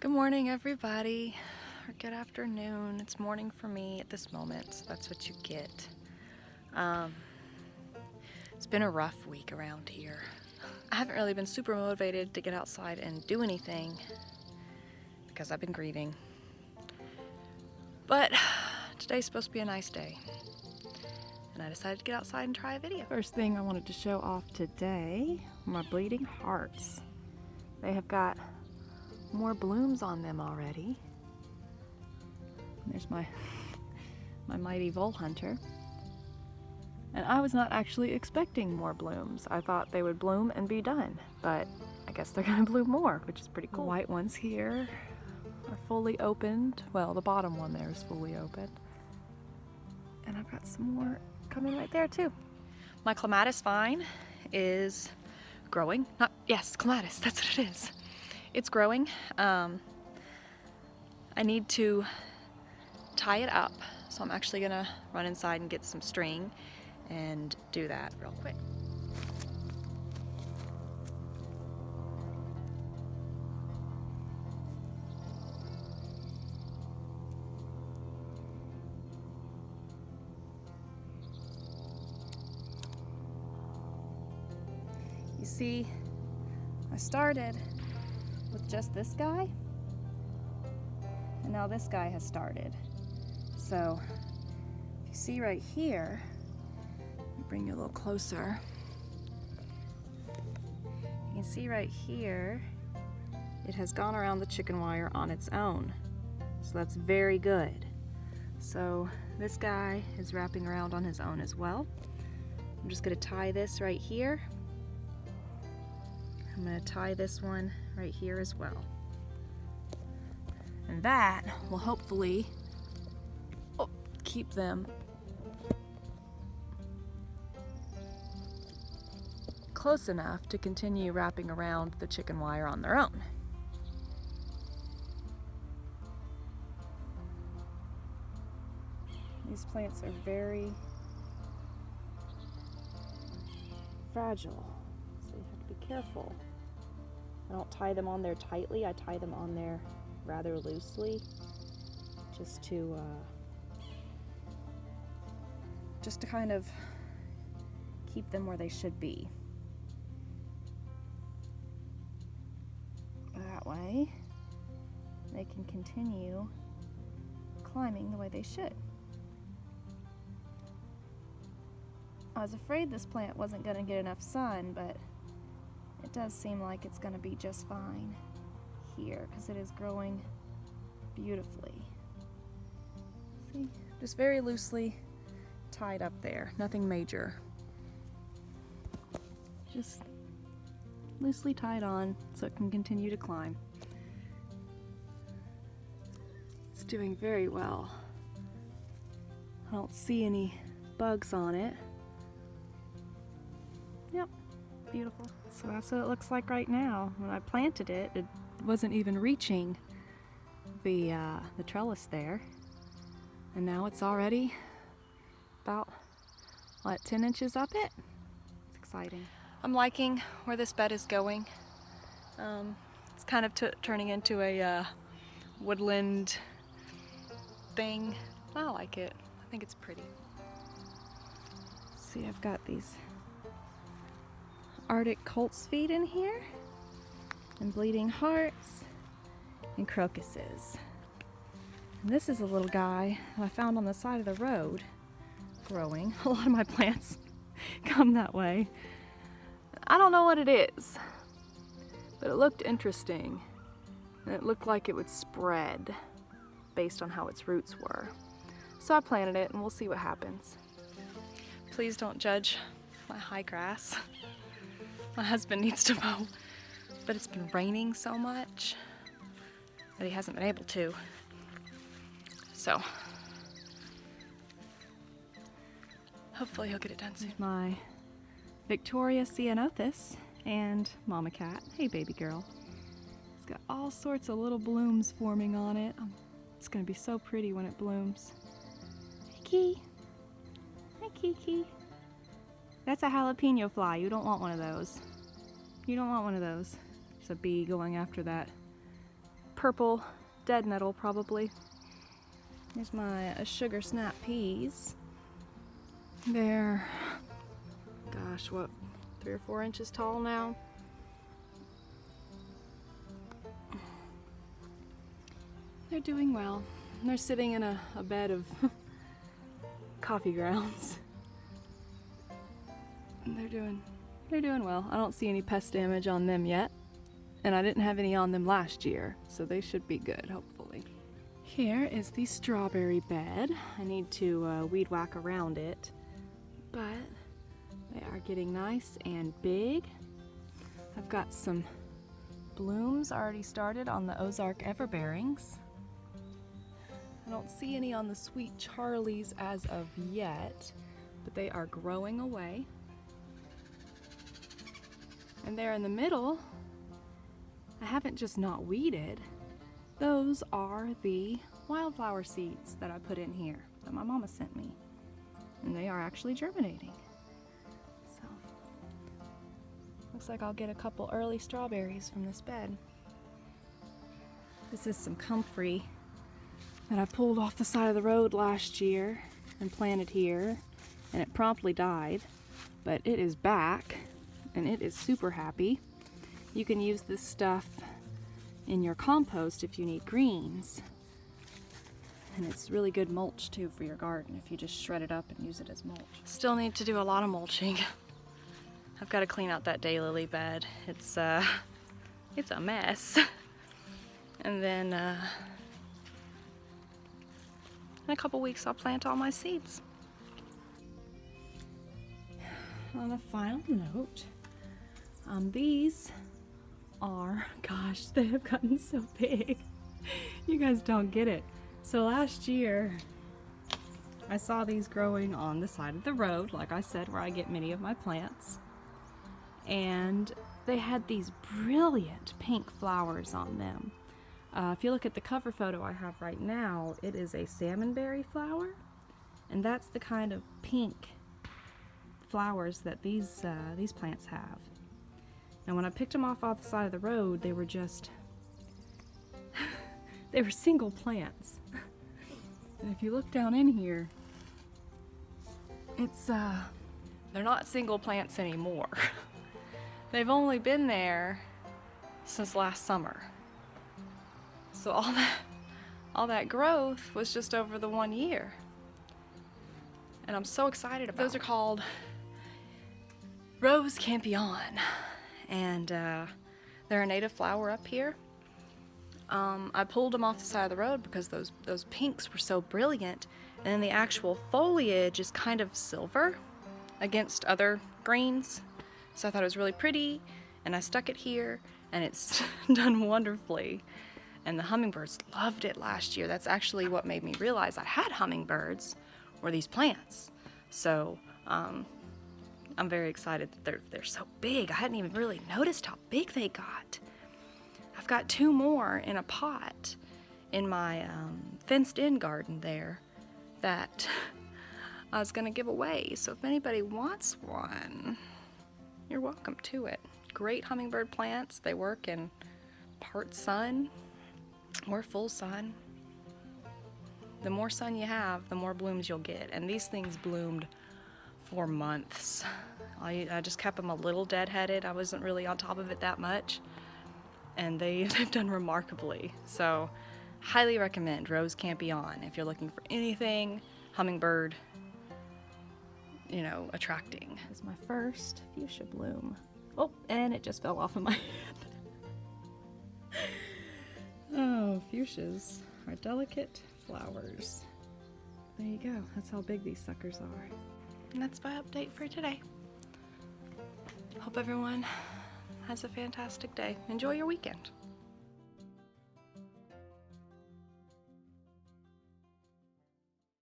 Good morning, everybody, or good afternoon. It's morning for me at this moment, so that's what you get. It's been a rough week around here. I haven't really been super motivated to get outside and do anything because I've been grieving. But today's supposed to be a nice day, and I decided to get outside and try a video. First thing I wanted to show off today are my bleeding hearts. They have got more blooms on them already. There's my mighty vole hunter. And I was not actually expecting more blooms. I thought they would bloom and be done, but I guess they're gonna bloom more, which is pretty cool. The white ones here are fully opened. Well, the bottom one there is fully opened. And I've got some more coming right there too. My clematis vine is growing. Yes, clematis, that's what it is. It's growing. I need to tie it up, so I'm actually gonna run inside and get some string and do that real quick. You see, I started with just this guy, and now this guy has started. So if you see right here, let me bring you a little closer. You can see right here, it has gone around the chicken wire on its own. So that's very good. So this guy is wrapping around on his own as well. I'm just gonna tie this right here. I'm going to tie this one right here as well. And that will hopefully keep them close enough to continue wrapping around the chicken wire on their own. These plants are very fragile, so you have to be careful. I don't tie them on there tightly, I tie them on there rather loosely, just to kind of keep them where they should be. That way they can continue climbing the way they should. I was afraid this plant wasn't going to get enough sun, but it does seem like it's going to be just fine here because it is growing beautifully. See, just very loosely tied up there, nothing major. Just loosely tied on so it can continue to climb. It's doing very well. I don't see any bugs on it. Yep. Beautiful. So that's what it looks like right now. When I planted it, it wasn't even reaching the trellis there. And now it's already about, 10 inches up it? It's exciting. I'm liking where this bed is going. It's kind of turning into a woodland thing. I like it. I think it's pretty. See, I've got these Arctic colt's feet in here, and bleeding hearts, and crocuses. And this is a little guy I found on the side of the road growing. A lot of my plants come that way. I don't know what it is, but it looked interesting, and it looked like it would spread based on how its roots were. So I planted it, and we'll see what happens. Please don't judge my high grass. My husband needs to mow, but it's been raining so much that he hasn't been able to. So hopefully he'll get it done soon. My Victoria Ceanothus and mama cat. Hey baby girl. It's got all sorts of little blooms forming on it. It's gonna be so pretty when it blooms. Hey Key. Hi Kiki. That's a jalapeno fly. You don't want one of those. You don't want one of those. There's a bee going after that purple dead nettle probably. Here's my sugar snap peas. They're, gosh, what, 3 or 4 inches tall now. They're doing well. They're sitting in a bed of coffee grounds. And they're doing well. I don't see any pest damage on them yet. And I didn't have any on them last year, so they should be good, hopefully. Here is the strawberry bed. I need to weed whack around it, but they are getting nice and big. I've got some blooms already started on the Ozark everbearings. I don't see any on the Sweet Charlies as of yet, but they are growing away. And there in the middle, I haven't just not weeded. Those are the wildflower seeds that I put in here that my mama sent me. And they are actually germinating. So, looks like I'll get a couple early strawberries from this bed. This is some comfrey that I pulled off the side of the road last year and planted here, and it promptly died, but it is back and it is super happy. You can use this stuff in your compost if you need greens, and it's really good mulch too for your garden if you just shred it up and use it as mulch. Still need to do a lot of mulching. I've got to clean out that daylily bed. It's a mess. And then in a couple weeks I'll plant all my seeds. On a final note, these are, gosh, they have gotten so big. You guys don't get it. So last year, I saw these growing on the side of the road, like I said, where I get many of my plants. And they had these brilliant pink flowers on them. If you look at the cover photo I have right now, it is a salmonberry flower. And that's the kind of pink flowers that these plants have. And when I picked them off the side of the road, they were just, they were single plants. And if you look down in here, it's, they're not single plants anymore. They've only been there since last summer. So all that growth was just over the 1 year. And I'm so excited about those. Are called Rose Campion. And they're a native flower up here. I pulled them off the side of the road because those pinks were so brilliant, and then the actual foliage is kind of silver against other greens. So I thought it was really pretty, and I stuck it here, and it's done wonderfully. And the hummingbirds loved it last year. That's actually what made me realize I had hummingbirds, were these plants. So I'm very excited that they're so big. I hadn't even really noticed how big they got. I've got 2 more in a pot in my fenced-in garden there that I was gonna give away. So if anybody wants one, you're welcome to it. Great hummingbird plants. They work in part sun or full sun. The more sun you have, the more blooms you'll get. And these things bloomed for months. I just kept them a little deadheaded. I wasn't really on top of it that much. And they've done remarkably. So highly recommend Rose Campion if you're looking for anything hummingbird, you know, attracting. This is my first fuchsia bloom. Oh, and it just fell off of my hand. Oh, fuchsias are delicate flowers. There you go. That's how big these suckers are. And that's my update for today. Hope everyone has a fantastic day. Enjoy your weekend.